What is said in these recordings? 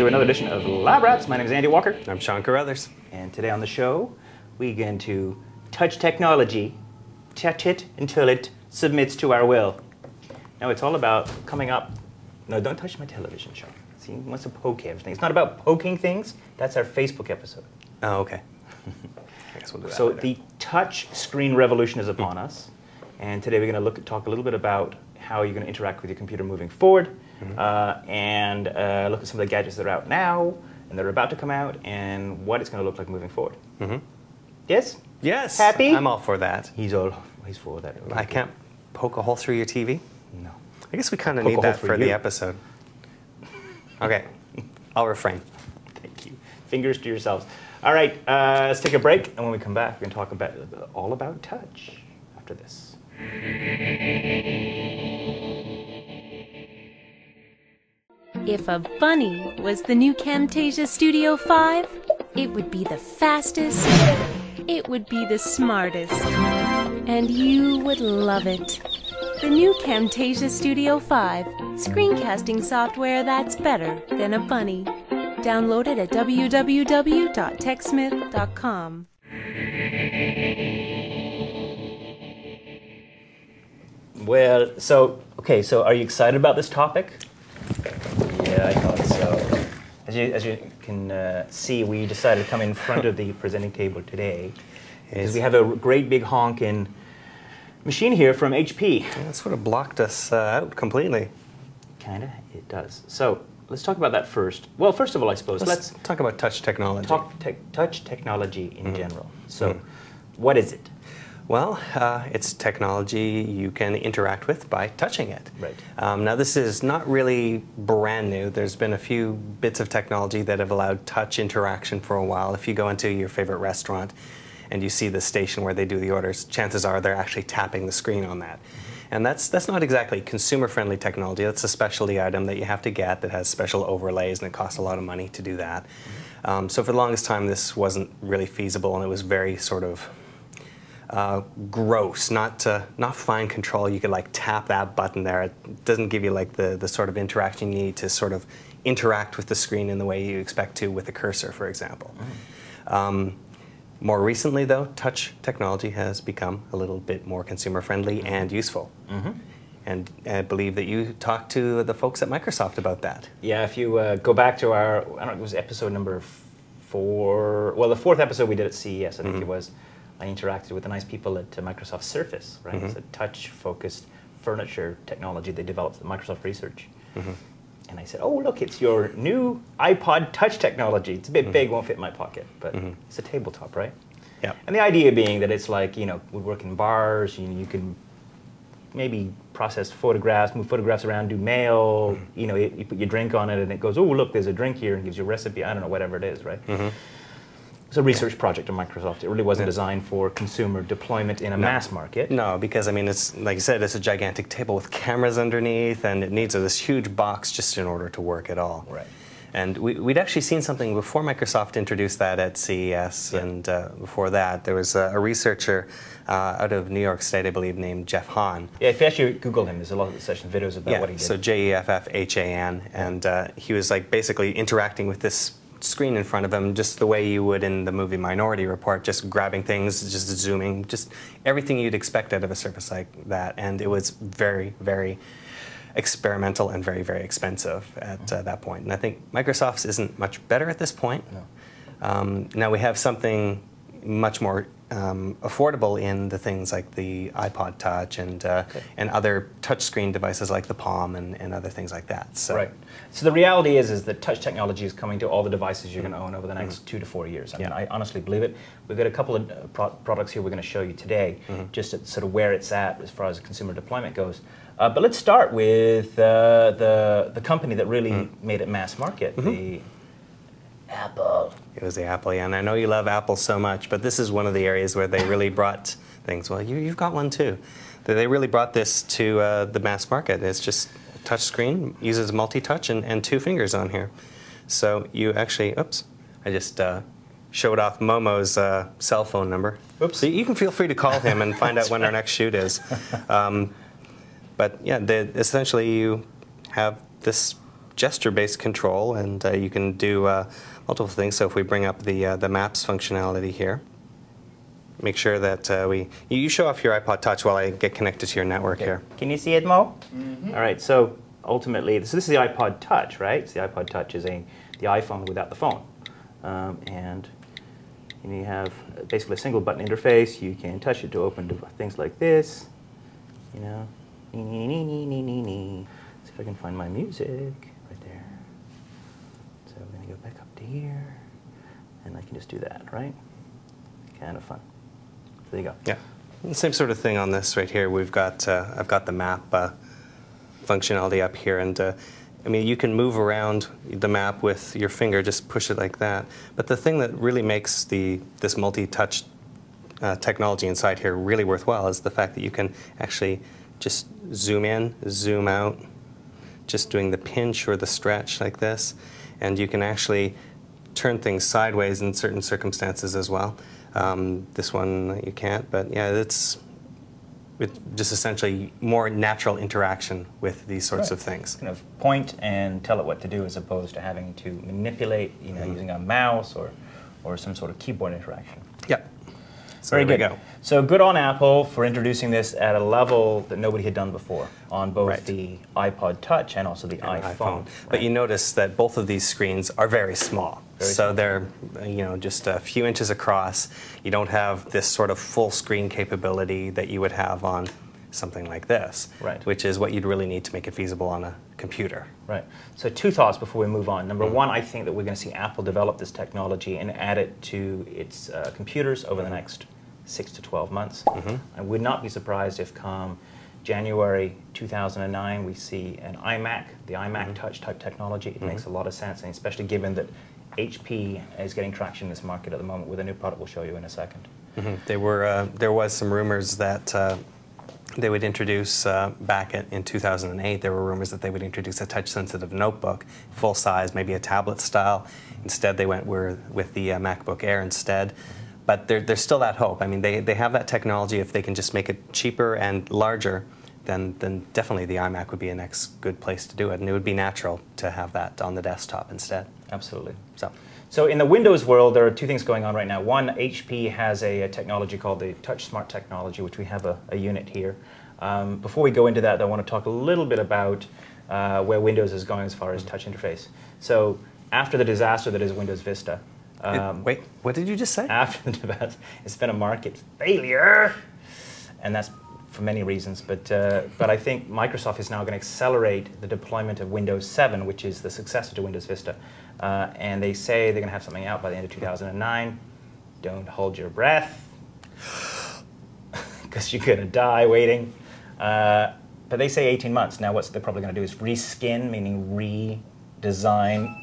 to another edition of Lab Rats. My name is Andy Walker. I'm Sean Carruthers. And today on the show, we get into touch technology, touch it until it submits to our will. Now, it's all about coming up. No, don't touch my television, Sean. See, he wants to poke everything. It's not about poking things. That's our Facebook episode. Oh, okay. I guess we'll do that So later. the touch screen revolution is upon us. And today we're going to talk a little bit about how you're going to interact with your computer moving forward, and look at some of the gadgets that are out now and that are about to come out, and what it's going to look like moving forward. Yes? Yes. Happy? I'm all for that. He's for that. I can't poke a hole through your TV? No. I guess we kind of Poke a need hole that through for the you. episode. Okay. I'll refrain. Thank you. Fingers to yourselves. All right, let's take a break, and when we come back, we're going to talk about all about touch after this. If a bunny was the new Camtasia Studio 5, it would be the fastest, it would be the smartest, and you would love it. The new Camtasia Studio 5, screencasting software that's better than a bunny. Download it at www.techsmith.com. Well, so are you excited about this topic? Yeah, I thought so. As you can see, we decided to come in front of the presenting table today because we have a great big honking machine here from HP. Yeah, that sort of blocked us out completely. Kinda, it does. So let's talk about that first. Well, first of all, I suppose Let's talk about touch technology. touch technology in general. So, what is it? Well, it's technology you can interact with by touching it. Right. Now, this is not really brand new. There's been a few bits of technology that have allowed touch interaction for a while. If you go into your favorite restaurant and you see the station where they do the orders, chances are they're actually tapping the screen on that. And that's not exactly consumer-friendly technology. That's a specialty item that you have to get that has special overlays, and it costs a lot of money to do that. So for the longest time, this wasn't really feasible, and it was very sort of gross, not fine control. You could like tap that button there. It doesn't give you like the sort of interaction you need to sort of interact with the screen in the way you expect to with a cursor, for example. More recently, though, touch technology has become a little bit more consumer-friendly and useful. And I believe that you talked to the folks at Microsoft about that. Yeah, if you go back to our, I don't know, it was episode number 4. Well, the 4th episode we did at CES, I think it was. I interacted with the nice people at Microsoft Surface, right? It's a touch-focused furniture technology they developed at Microsoft Research. And I said, oh, look, it's your new iPod Touch technology. It's a bit big, won't fit in my pocket, but it's a tabletop, right? Yep. And the idea being that it's like, you know, we work in bars, you can maybe process photographs, move photographs around, do mail, you know, you put your drink on it and it goes, oh, look, there's a drink here, and gives you a recipe, I don't know, whatever it is, right? It's a research project at Microsoft. It really wasn't designed for consumer deployment in a mass market. No, because I mean, it's like you said, it's a gigantic table with cameras underneath, and it needs this huge box just in order to work at all. Right. And we'd actually seen something before Microsoft introduced that at CES, and before that, there was a researcher out of New York State, I believe, named Jeff Hahn. Yeah, if you actually Google him, there's a lot of session videos about what he did. So Jeffhan, and he was like basically interacting with this screen in front of him just the way you would in the movie Minority Report, just grabbing things, just zooming, just everything you'd expect out of a surface like that. And it was very, very experimental and very, very expensive at that point. And I think Microsoft's isn't much better at this point. No. Now we have something much more affordable in the things like the iPod Touch and other touchscreen devices like the Palm and other things like that. So. Right. So the reality is that touch technology is coming to all the devices you're going to own over the next 2 to 4 years. I mean, I honestly believe it. We've got a couple of products here we're going to show you today, just at sort of where it's at as far as consumer deployment goes. But let's start with the company that really made it mass market, the Apple. It was the Apple, yeah, and I know you love Apple so much, but this is one of the areas where they really brought things. Well, you've got one too. They really brought this to the mass market. It's just a touch screen, uses multi-touch and 2 fingers on here. So you actually, oops, I just showed off Momo's cell phone number. Oops. So you can feel free to call him and find out when our next shoot is. But yeah, essentially you have this gesture-based control, and you can do multiple things. So if we bring up the maps functionality here, make sure that you show off your iPod Touch while I get connected to your network here. Can you see it, Mo? Mm-hmm. All right, so ultimately, this is the iPod Touch, right? So the iPod Touch is the iPhone without the phone. And you have basically a single button interface. You can touch it to open things like this. You know, see if I can find my music right there. So I'm going to go back up to here, and I can just do that, right? Kind of fun. So there you go. Yeah, and same sort of thing on this right here. We've got I've got the map functionality up here, and I mean, you can move around the map with your finger, just push it like that. But the thing that really makes this multi-touch technology inside here really worthwhile is the fact that you can actually just zoom in, zoom out, just doing the pinch or the stretch like this. And you can actually turn things sideways in certain circumstances as well. This one you can't, but yeah, it's just essentially more natural interaction with these sorts of things. Kind of point and tell it what to do as opposed to having to manipulate, you know, using a mouse or some sort of keyboard interaction. Yep. So Very there good. we go. So good on Apple for introducing this at a level that nobody had done before on both Right. the iPod Touch and also the iPhone. But you notice that both of these screens are very small. Very so small. they're just a few inches across. You don't have this sort of full screen capability that you would have on something like this, Right. which is what you'd really need to make it feasible on a computer. Right. So two thoughts before we move on. Number one, I think that we're going to see Apple develop this technology and add it to its computers over the next 6 to 12 months. I would not be surprised if come January 2009 we see an iMac, the iMac Touch type technology. It makes a lot of sense, and especially given that HP is getting traction in this market at the moment with a new product we'll show you in a second. There was some rumors that they would introduce, back in 2008, there were rumors that they would introduce a touch-sensitive notebook, full size, maybe a tablet style. Instead, they went with the MacBook Air instead. But there's still that hope. I mean, they have that technology. If they can just make it cheaper and larger, then definitely the iMac would be a next good place to do it. And it would be natural to have that on the desktop instead. Absolutely. So in the Windows world, there are two things going on right now. One, HP has a technology called the TouchSmart technology, which we have a unit here. Before we go into that, I want to talk a little bit about where Windows is going as far as touch interface. So after the disaster that is Windows Vista, wait, what did you just say? after the disaster, it's been a market failure, and that's for many reasons. But I think Microsoft is now going to accelerate the deployment of Windows 7, which is the successor to Windows Vista. And they say they're going to have something out by the end of 2009. Don't hold your breath, because you're going to die waiting. But they say 18 months. Now what they're probably going to do is reskin, meaning redesign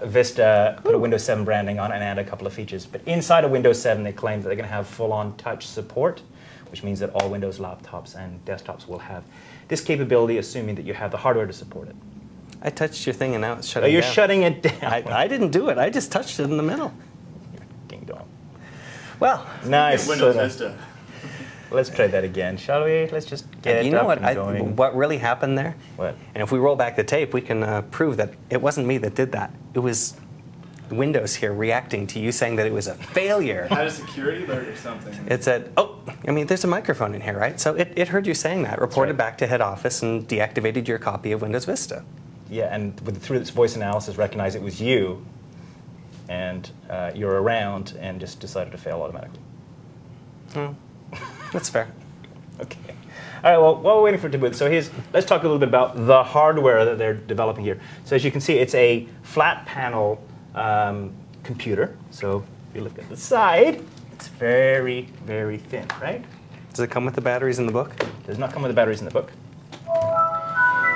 Vista, put a Windows 7 branding on, and add a couple of features. But inside of Windows 7, they claim that they're going to have full-on touch support, which means that all Windows laptops and desktops will have this capability, assuming that you have the hardware to support it. I touched your thing and now it's shutting down. You're shutting it down. I didn't do it. I just touched it in the middle. Ding dong. Well, Nice. Windows Vista. Let's try that again, shall we? Let's just get you it know up what? and going. What really happened there? What? And if we roll back the tape, we can prove that it wasn't me that did that. It was Windows here reacting to you saying that it was a failure. Had a security alert or something. It said, oh, I mean, there's a microphone in here, right? So it heard you saying that, reported right. back to head office, and deactivated your copy of Windows Vista. Yeah, and through its voice analysis, recognized it was you, and you're around, and just decided to fail automatically. Oh, that's fair. Okay. All right, well, while we're waiting for it to boot, so let's talk a little bit about the hardware that they're developing here. So as you can see, it's a flat panel computer. So if you look at the side, it's very, very thin, right? Does it come with the batteries in the book? It does not come with the batteries in the book.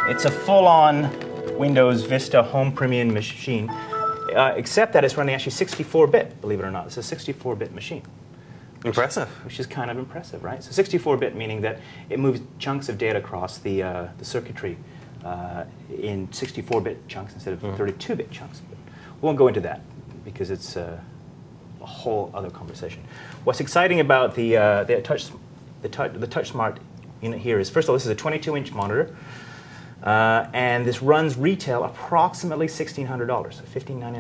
It's a full-on Windows Vista Home Premium machine, except that it's running actually 64-bit, believe it or not. It's a 64-bit machine. Impressive. Which is kind of impressive, right? So 64-bit meaning that it moves chunks of data across the circuitry in 64-bit chunks instead of 32-bit chunks. But we won't go into that because it's a whole other conversation. What's exciting about the TouchSmart unit here is, first of all, this is a 22-inch monitor. And this runs retail approximately $1,600, so $1,599.